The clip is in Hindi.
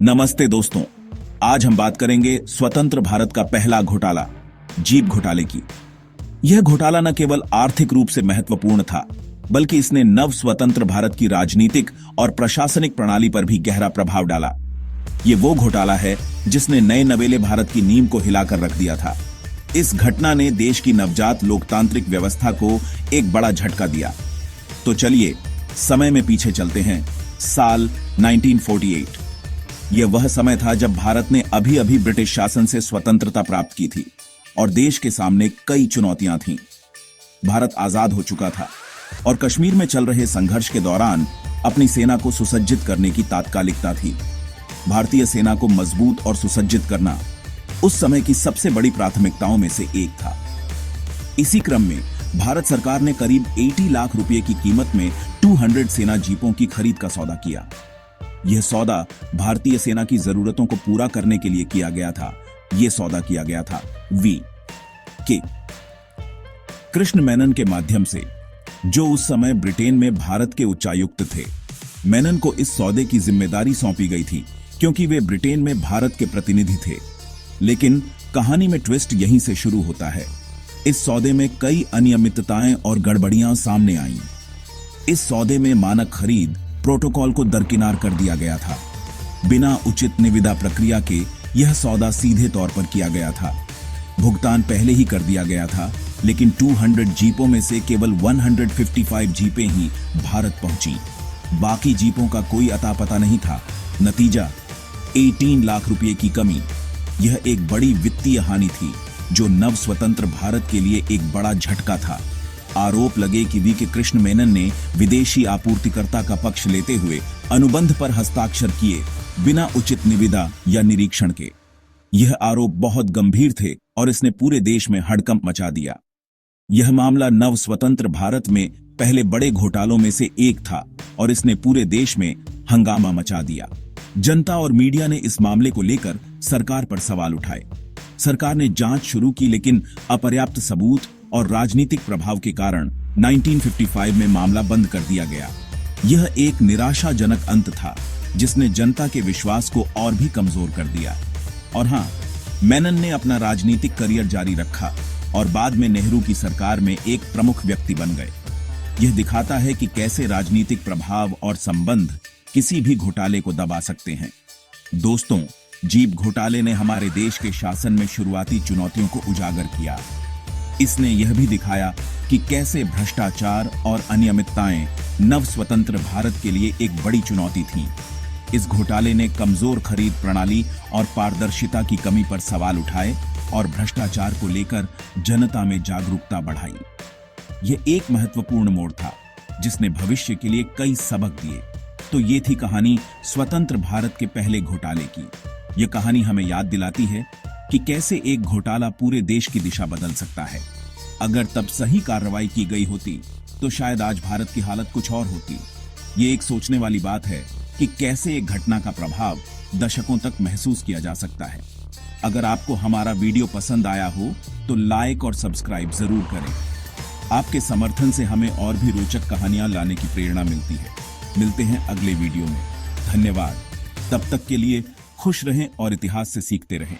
नमस्ते दोस्तों, आज हम बात करेंगे स्वतंत्र भारत का पहला घोटाला, जीप घोटाले की। यह घोटाला न केवल आर्थिक रूप से महत्वपूर्ण था, बल्कि इसने नव स्वतंत्र भारत की राजनीतिक और प्रशासनिक प्रणाली पर भी गहरा प्रभाव डाला। ये वो घोटाला है जिसने नए नवेले भारत की नींव को हिलाकर रख दिया था। इस घटना ने देश की नवजात लोकतांत्रिक व्यवस्था को एक बड़ा झटका दिया। तो चलिए समय में पीछे चलते हैं, साल 1948। यह वह समय था जब भारत ने अभी अभी ब्रिटिश शासन से स्वतंत्रता प्राप्त की थी और देश के सामने कई चुनौतियां थीं। भारत आजाद हो चुका था और कश्मीर में चल रहे संघर्ष के दौरान अपनी सेना को सुसज्जित करने की तात्कालिकता थी। भारतीय सेना को मजबूत और सुसज्जित करना उस समय की सबसे बड़ी प्राथमिकताओं में से एक था। इसी क्रम में भारत सरकार ने करीब 80 लाख रुपए की कीमत में 200 सेना जीपों की खरीद का सौदा किया। यह सौदा भारतीय सेना की जरूरतों को पूरा करने के लिए किया गया था। यह सौदा किया गया था के कृष्ण मेनन के माध्यम से, जो उस समय ब्रिटेन में भारत के उच्चायुक्त थे। मेनन को इस सौदे की जिम्मेदारी सौंपी गई थी क्योंकि वे ब्रिटेन में भारत के प्रतिनिधि थे। लेकिन कहानी में ट्विस्ट यहीं से शुरू होता है। इस सौदे में कई अनियमितताएं और गड़बड़ियां सामने आईं। इस सौदे में मानक खरीद प्रोटोकॉल को दरकिनार कर दिया गया था। बिना उचित निविदा प्रक्रिया के यह सौदा सीधे तौर पर किया गया था। भुगतान पहले ही कर दिया गया था, लेकिन 200 जीपों में से केवल 155 जीपें ही भारत पहुंची। बाकी जीपों का कोई अता पता नहीं था। नतीजा 18 लाख रुपए की कमी। यह एक बड़ी वित्तीय हानि थी जो नव स्वतंत्र भारत के लिए एक बड़ा झटका था। आरोप लगे कि वी के कृष्ण मेनन ने विदेशी आपूर्तिकर्ता का पक्ष लेते हुए अनुबंध पर हस्ताक्षर किए बिना उचित निविदा या निरीक्षण के। यह आरोप बहुत गंभीर थे और इसने पूरे देश में हड़कंप मचा दिया। यह मामला नव स्वतंत्र भारत में पहले बड़े घोटालों में से एक था और इसने पूरे देश में हंगामा मचा दिया। जनता और मीडिया ने इस मामले को लेकर सरकार पर सवाल उठाए। सरकार ने जांच शुरू की, लेकिन अपर्याप्त सबूत और राजनीतिक प्रभाव के कारण 1955 में मामला बंद कर दिया गया। यह एक निराशाजनक अंत था जिसने जनता के विश्वास को और भी कमजोर कर दिया। और हां, मेनन ने अपना राजनीतिक करियर जारी रखा और बाद में नेहरू की सरकार में एक प्रमुख व्यक्ति बन गए। यह दिखाता है कि कैसे राजनीतिक प्रभाव और संबंध किसी भी घोटाले को दबा सकते हैं। दोस्तों, जीप घोटाले ने हमारे देश के शासन में शुरुआती चुनौतियों को उजागर किया। इसने यह भी दिखाया कि कैसे भ्रष्टाचार और अनियमितताएं नव स्वतंत्र भारत के लिए एक बड़ी चुनौती थीं। इस घोटाले ने कमजोर खरीद प्रणाली और पारदर्शिता की कमी पर सवाल उठाए और भ्रष्टाचार को लेकर जनता में जागरूकता बढ़ाई। यह एक महत्वपूर्ण मोड़ था जिसने भविष्य के लिए कई सबक दिए। तो ये थी कहानी स्वतंत्र भारत के पहले घोटाले की। यह कहानी हमें याद दिलाती है कि कैसे एक घोटाला पूरे देश की दिशा बदल सकता है। अगर तब सही कार्रवाई की गई होती तो शायद आज भारत की हालत कुछ और होती। ये एक सोचने वाली बात है कि कैसे एक घटना का प्रभाव दशकों तक महसूस किया जा सकता है। अगर आपको हमारा वीडियो पसंद आया हो तो लाइक और सब्सक्राइब जरूर करें। आपके समर्थन से हमें और भी रोचक कहानियां लाने की प्रेरणा मिलती है। मिलते हैं अगले वीडियो में। धन्यवाद। तब तक के लिए खुश रहें और इतिहास से सीखते रहें।